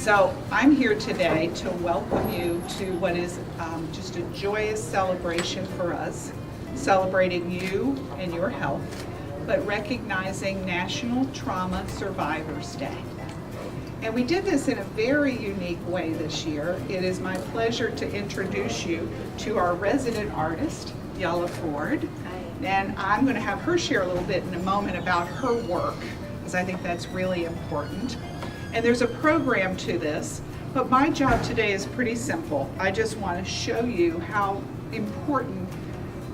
So I'm here today to welcome you to what is just a joyous celebration for us, celebrating you and your health, but recognizing National Trauma Survivors Day. And we did this in a very unique way this year. It is my pleasure to introduce you to our resident artist, Yella Ford. And I'm going to have her share a little bit in a moment about her work, because I think that's really important. And there's a program to this, but my job today is pretty simple. I just want to show you how important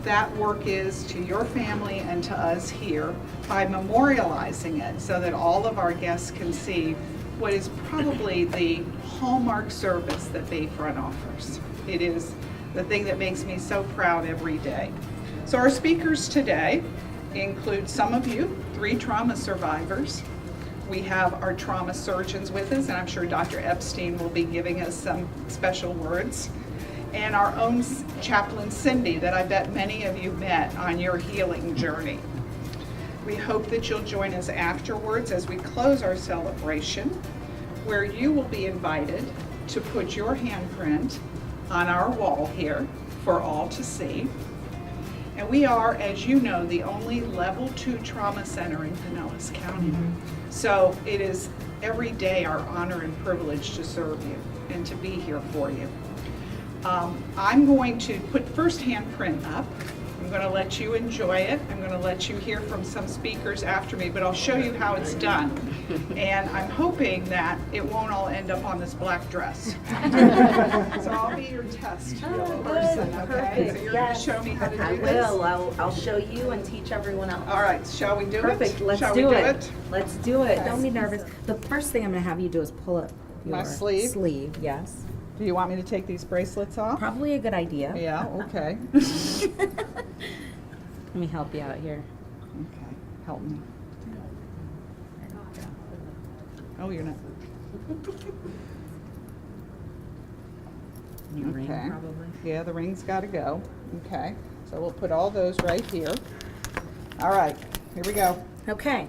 that work is to your family and to us here by memorializing it so that all of our guests can see what is probably the hallmark service that Bayfront offers. It is the thing that makes me so proud every day. So our speakers today include some of you, 3 trauma survivors. We have our trauma surgeons with us, and I'm sure Dr. Epstein will be giving us some special words. And our own chaplain, Cindy, that I bet many of you met on your healing journey. We hope that you'll join us afterwards as we close our celebration, where you will be invited to put your handprint on our wall here for all to see. And we are, as you know, the only level 2 trauma center in Pinellas County. So it is every day our honor and privilege to serve you and to be here for you. I'm going to put first handprint up. I'm going to let you enjoy it. I'm going to let you hear from some speakers after me, but I'll show you how it's done. And I'm hoping that it won't all end up on this black dress. So I'll be your test person, okay? So you're going to show me how to do I this? will. I'll show you and teach everyone else. All right, shall we do it? Perfect. Let's Shall do we it. Let's do it. Okay. Don't be nervous. The first thing I'm going to have you do is pull up your My sleeve? Sleeve, yes. Do you want me to take these bracelets off? Probably a good idea. Yeah, okay. Let me help you out here. Okay, help me. Oh, you're not. Your ring, Okay. probably. Yeah, the ring's got to go. Okay, so we'll put all those right here. All right, here we go. Okay.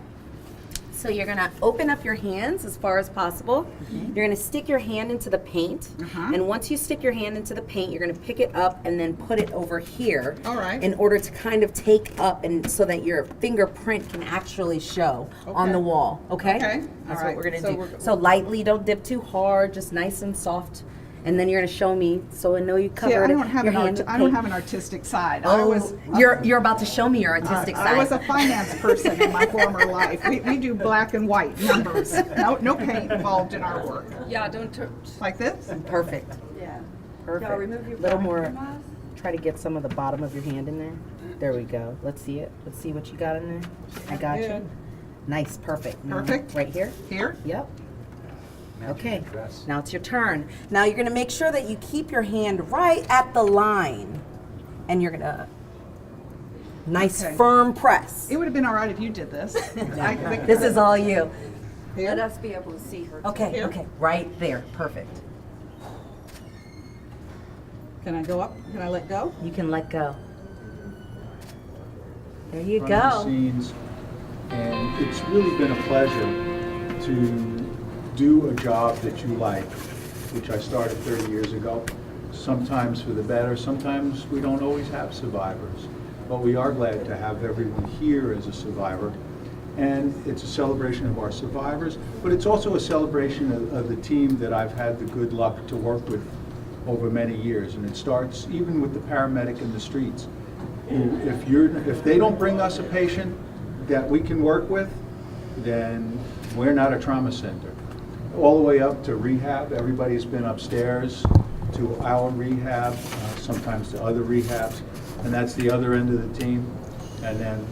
So you're going to open up your hands as far as possible. You're going to stick your hand into the paint. And once you stick your hand into the paint, you're going to pick it up and then put it over here. All right. In order to kind of take up and so that your fingerprint can actually show on the wall. Okay? Okay. That's All right. what we're going to So do. we're- So lightly, don't dip too hard, just nice and soft. And then you're going to show me so I know you covered See, I don't have your an hand with I don't paint. have an artistic side. Oh, you're about to show me your artistic side. I was a finance person in my former life. We do black and white numbers. No paint involved in our work. Yeah, don't turn. Like this? Perfect. Yeah. Perfect. Y'all remove your little phone more. from us? Try to get some of the bottom of your hand in there. There we go. Let's see it. Let's see what you got in there. I got you. Good. Nice. Perfect. Now, Perfect. right here. Here? Yep. Okay. Now it's your turn. Now you're gonna make sure that you keep your hand right at the line, and you're gonna nice Okay. firm press. It would have been all right if you did this. This is all you. Here? Let us be able to see her. Okay. Here? Okay. Right there. Perfect. Can I go up? Can I let go? You can let go. There you Behind the go. scenes, and it's really been a pleasure to do a job that you like, which I started 30 years ago. Sometimes for the better, sometimes we don't always have survivors, but we are glad to have everyone here as a survivor. And it's a celebration of our survivors, but it's also a celebration of the team that I've had the good luck to work with over many years. And it starts even with the paramedic in the streets. If they don't bring us a patient that we can work with, then we're not a trauma center. All the way up to rehab, everybody's been upstairs to our rehab, sometimes to other rehabs, and that's the other end of the team. And then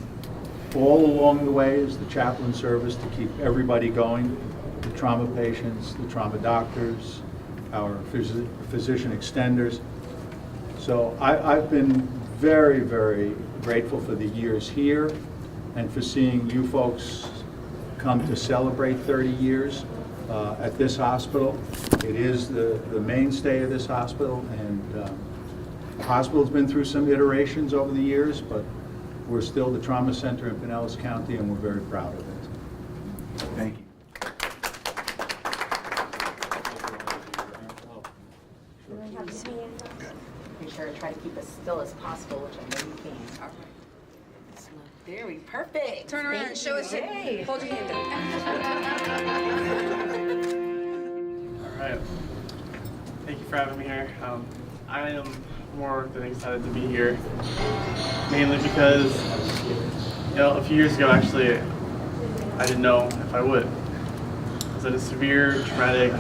all along the way is the chaplain service to keep everybody going, the trauma patients, the trauma doctors, our physician extenders. So I've been very, very grateful for the years here and for seeing you folks come to celebrate 30 years at this hospital. It is the mainstay of this hospital, and the hospital's been through some iterations over the years, but we're still the trauma center in Pinellas County, and we're very proud of it. Thank you. try to keep as still as possible, which I know you can. So, very perfect. Turn around and show us it. Yay. Hold your hand up. All right. Thank you for having me here. I am more than excited to be here, mainly because, a few years ago, actually, I didn't know if I would. I was in a severe, traumatic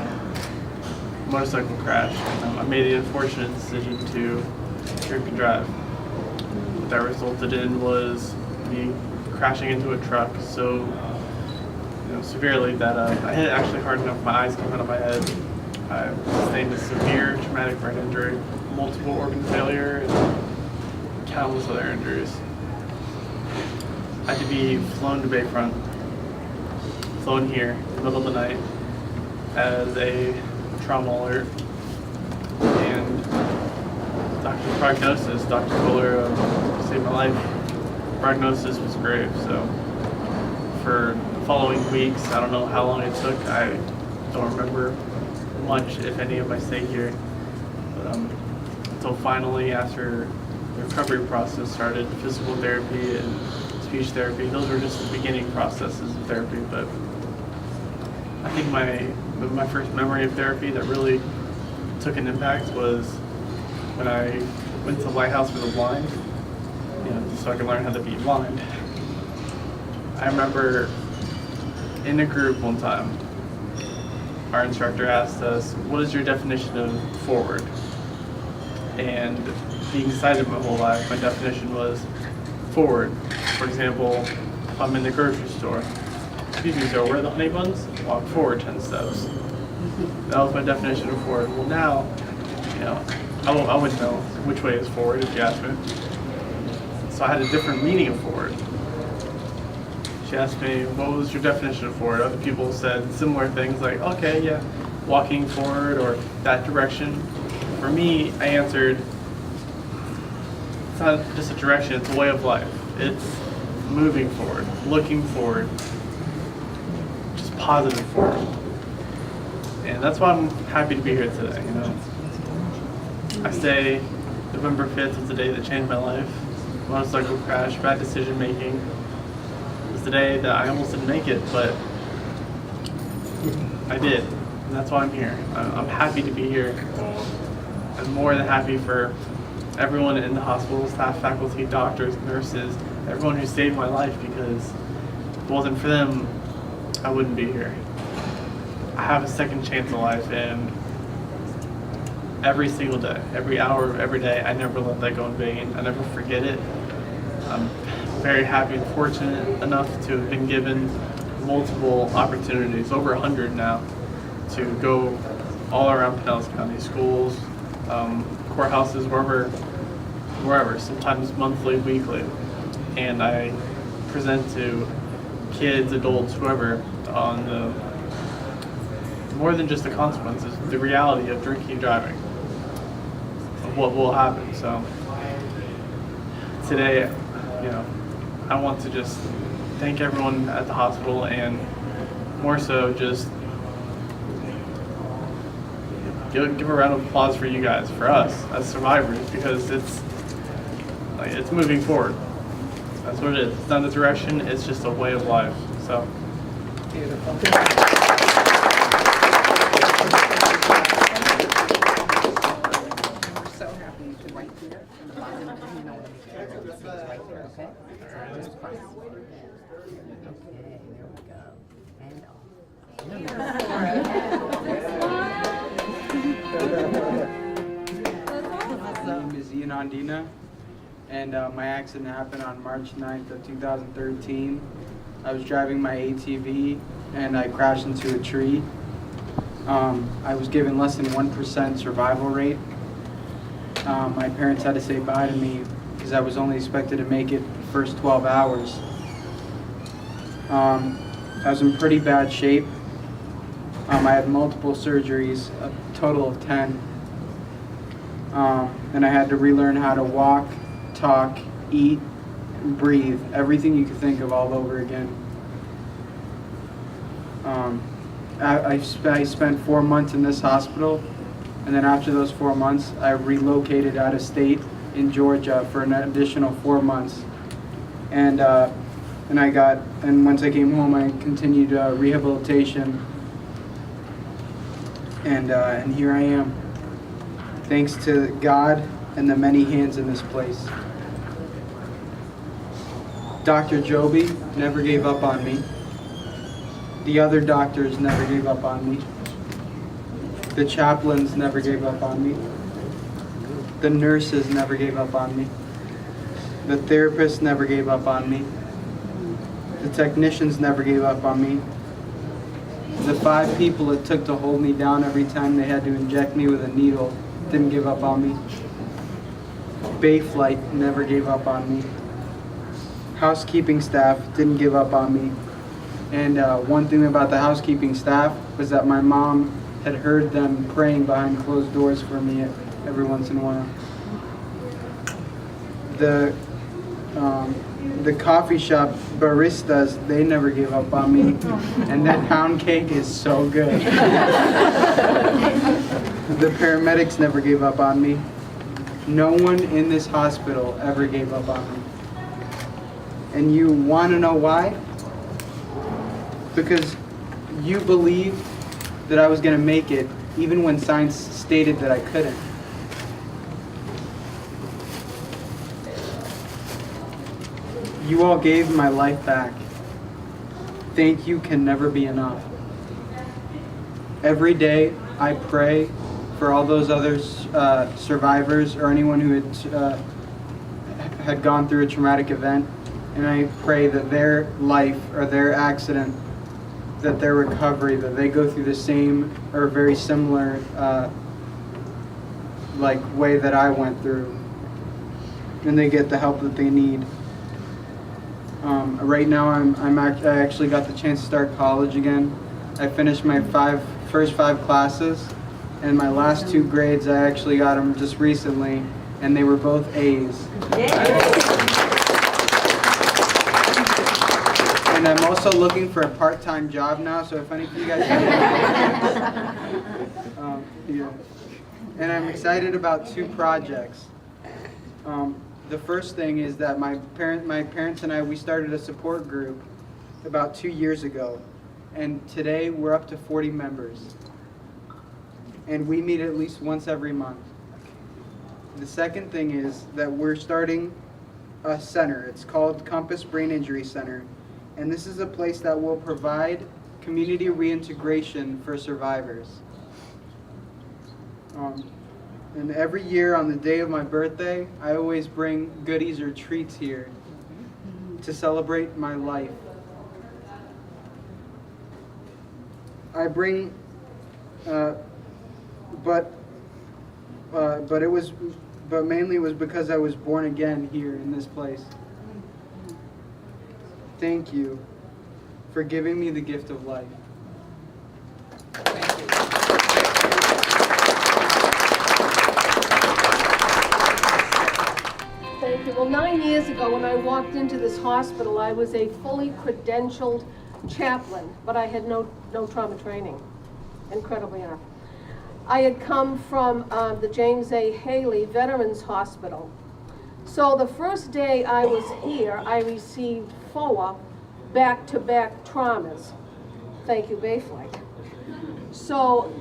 motorcycle crash. I made the unfortunate decision to drink and drive. What that resulted in was me crashing into a truck so severely that I had actually hard enough my eyes came out of my head. I sustained a severe traumatic brain injury, multiple organ failure, and countless other injuries. I had to be flown to Bayfront, flown here in the middle of the night as a trauma alert, and doctor's prognosis, Dr. Fuller saved my life. Prognosis was grave, so for the following weeks, I don't know how long it took, I don't remember much, if any, of my stay here. But, until finally, after the recovery process started, physical therapy and speech therapy, those were just the beginning processes of therapy. But I think my first memory of therapy that really took an impact was when I went to Lighthouse for the Blind, so I could learn how to be blind. I remember in a group one time, our instructor asked us, what is your definition of forward? And being sighted my whole life, my definition was forward. For example, if I'm in the grocery store, excuse me, sir, where are the honey buns? Walk forward 10 steps. That was my definition of forward. Well, now, I wouldn't know which way is forward if you asked me. So I had a different meaning of forward. She asked me, what was your definition of forward? Other people said similar things like, okay, yeah, walking forward or that direction. For me, I answered, it's not just a direction, it's a way of life. It's moving forward, looking forward, just positive forward. And that's why I'm happy to be here today, I say November 5th was the day that changed my life. Motorcycle crash, bad decision making. It was the day that I almost didn't make it, but I did. And that's why I'm here. I'm happy to be here. I'm more than happy for everyone in the hospital, staff, faculty, doctors, nurses, everyone who saved my life, because if it wasn't for them, I wouldn't be here. I have a second chance in life, and every single day, every hour of every day, I never let that go in vain. I never forget it. I'm very happy and fortunate enough to have been given multiple opportunities, over 100 now, to go all around Pinellas County, schools, courthouses, wherever, sometimes monthly, weekly. And I present to kids, adults, whoever, on the more than just the consequences, the reality of drinking and driving, of what will happen. So today, I want to just thank everyone at the hospital, and more so just give a round of applause for you guys, for us as survivors, because it's moving forward. That's what it is. It's not a direction, it's just a way of life. So Beautiful. We're so happy you can right here. Okay? Just cross. Okay, there we go. And off. My name is Ian Ondina, and my accident happened on March 9th of 2013. I was driving my ATV and I crashed into a tree. I was given less than 1% survival rate. My parents had to say bye to me because I was only expected to make it the first 12 hours. I was in pretty bad shape. I had multiple surgeries, a total of 10. And I had to relearn how to walk, talk, eat, and breathe, everything you could think of all over again. I spent 4 months in this hospital, and then after those 4 months, I relocated out of state in Georgia for an additional 4 months. And once I came home, I continued rehabilitation. And here I am, thanks to God and the many hands in this place. Dr. Joby never gave up on me. The other doctors never gave up on me. The chaplains never gave up on me. The nurses never gave up on me. The therapists never gave up on me. The technicians never gave up on me. The 5 people it took to hold me down every time they had to inject me with a needle didn't give up on me. Bayflight never gave up on me. Housekeeping staff didn't give up on me. And one thing about the housekeeping staff was that my mom had heard them praying behind closed doors for me every once in a while. The coffee shop baristas, they never gave up on me. And that pound cake is so good. The paramedics never gave up on me. No one in this hospital ever gave up on me. And you want to know why? Because you believed that I was going to make it, even when science stated that I couldn't. You all gave my life back. Thank you can never be enough. Every day I pray for all those other survivors or anyone who had gone through a traumatic event, and I pray that their life or their accident, that their recovery, that they go through the same or very similar way that I went through, and they get the help that they need. Right now, I actually got the chance to start college again. I finished my first five classes, and my last 2 grades, I actually got them just recently, and they were both A's. And I'm also looking for a part-time job now, so if any of you guys yeah. And I'm excited about 2 projects. The first thing is that my parents and I, we started a support group about 2 years ago, and today we're up to 40 members, and we meet at least once every month. The second thing is that we're starting a center. It's called Compass Brain Injury Center, and this is a place that will provide community reintegration for survivors. And every year on the day of my birthday, I always bring goodies or treats here to celebrate my life. I bring, but mainly it was because I was born again here in this place. Thank you for giving me the gift of life. Thank you. Well, 9 years ago when I walked into this hospital, I was a fully credentialed chaplain, but I had no trauma training, incredibly enough. I had come from the James A. Haley Veterans Hospital. So the first day I was here, I received 4 back-to-back traumas. Thank you, Bayflight. So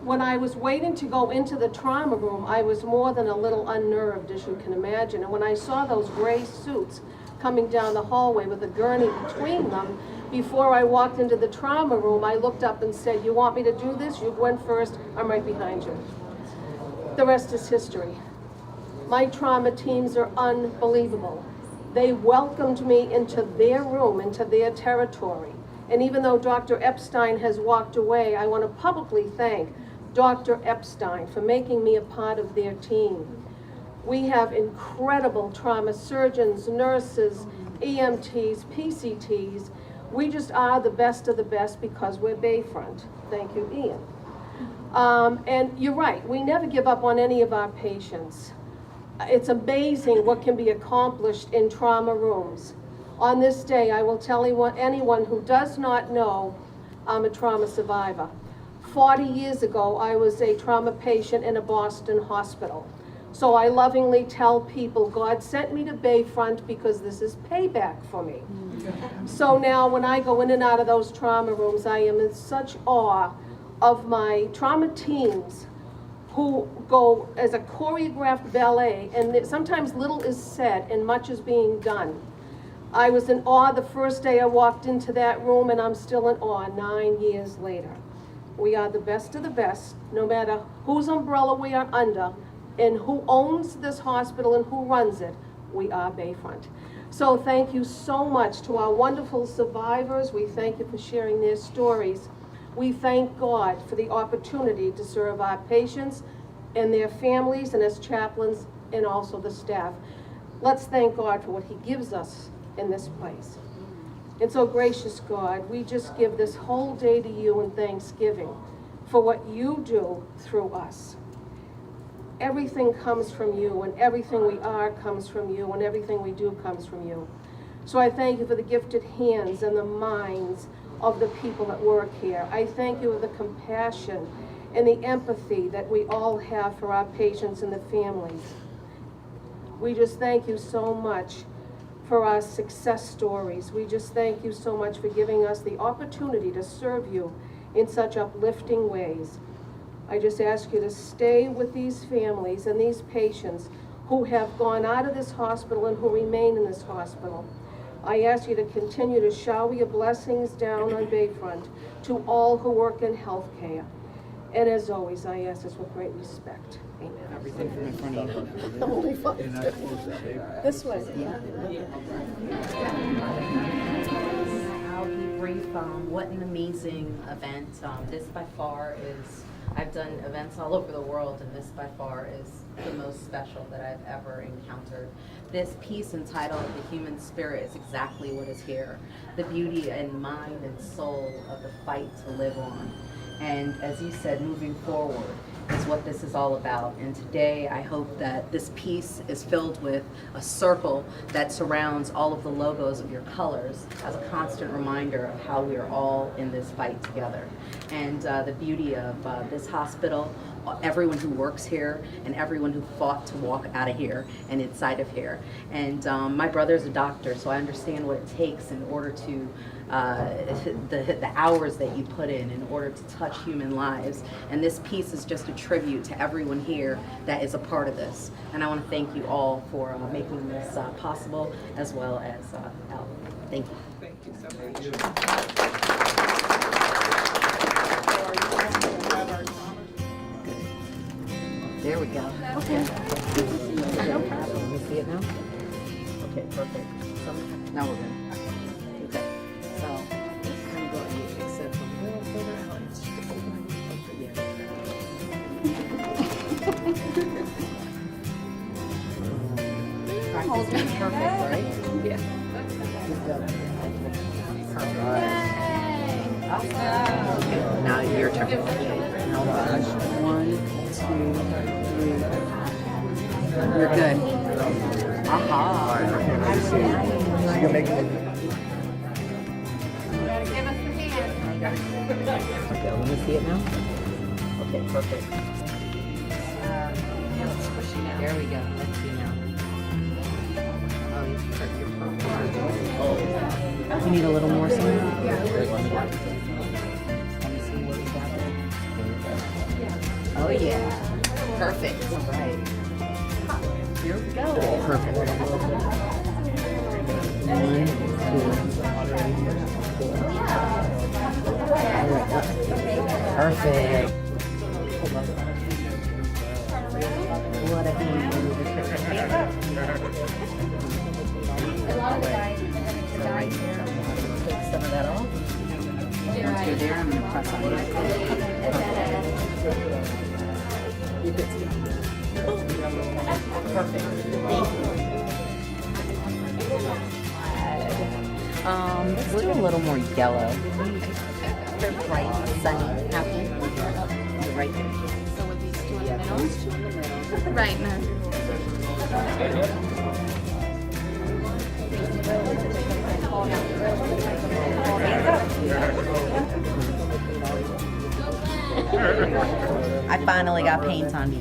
when I was waiting to go into the trauma room, I was more than a little unnerved, as you can imagine. And when I saw those gray suits coming down the hallway with a gurney between them, before I walked into the trauma room, I looked up and said, "You want me to do this? You went first. I'm right behind you." The rest is history. My trauma teams are unbelievable. They welcomed me into their room, into their territory. And even though Dr. Epstein has walked away, I want to publicly thank Dr. Epstein for making me a part of their team. We have incredible trauma surgeons, nurses, EMTs, PCTs. We just are the best of the best because we're Bayfront. Thank you, Ian. And you're right, we never give up on any of our patients. It's amazing what can be accomplished in trauma rooms. On this day, I will tell anyone who does not know I'm a trauma survivor. 40 years ago, I was a trauma patient in a Boston hospital. So I lovingly tell people, God sent me to Bayfront because this is payback for me. So now when I go in and out of those trauma rooms, I am in such awe of my trauma teams who go as a choreographed ballet, and sometimes little is said and much is being done. I was in awe the first day I walked into that room, and I'm still in awe 9 years later. We are the best of the best, no matter whose umbrella we are under, and who owns this hospital and who runs it. We are Bayfront. So thank you so much to our wonderful survivors. We thank you for sharing their stories. We thank God for the opportunity to serve our patients and their families, and as chaplains, and also the staff. Let's thank God for what He gives us in this place. And so gracious God, we just give this whole day to you in thanksgiving for what you do through us. Everything comes from you, and everything we are comes from you, and everything we do comes from you. So I thank you for the gifted hands and the minds of the people that work here. I thank you for the compassion and the empathy that we all have for our patients and the families. We just thank you so much for our success stories. We just thank you so much for giving us the opportunity to serve you in such uplifting ways. I just ask you to stay with these families and these patients who have gone out of this hospital and who remain in this hospital. I ask you to continue to shower your blessings down on Bayfront to all who work in healthcare. And as always, I ask this with great respect. Amen. Everything from in front of you. Holy Father. This way. I'll be brief. What an amazing event. This by far is, I've done events all over the world, and this by far is the most special that I've ever encountered. This piece entitled The Human Spirit is exactly what is here. The beauty and mind and soul of the fight to live on. And as you said, moving forward is what this is all about. And today I hope that this piece is filled with a circle that surrounds all of the logos of your colors as a constant reminder of how we are all in this fight together. And the beauty of this hospital, everyone who works here and everyone who fought to walk out of here and inside of here. And my brother's a doctor, so I understand what it takes in order to the hours that you put in order to touch human lives. And this piece is just a tribute to everyone here that is a part of this. And I want to thank you all for making this possible, as well as Al. Thank you. Thank you so much. There we go. Okay. No problem. Let me see it now. Okay, perfect. So now we're good. Okay. So kind of go ahead, except a little further out. It's just Practice makes perfect, right? Yeah. Awesome. Okay, now your turn. Hold on. 1, 2, 3. You're good. Aha. Okay, let me see it now. Okay, perfect. There we go. Let's see now. Oh, you hurt your purple. You need a little more somewhere? Yeah. Let me see what we got there. Oh yeah. Perfect. All right. Here we go. Perfect. 1, 2. Perfect. What a hand. So right here, I'm going to take some of that off. Once you're there, I'm going to press on it. Perfect. Let's do a little more yellow. They're bright, sunny, happy. You're right there. So with these two in the middle? These two in the middle. Right, no. I finally got paint on me.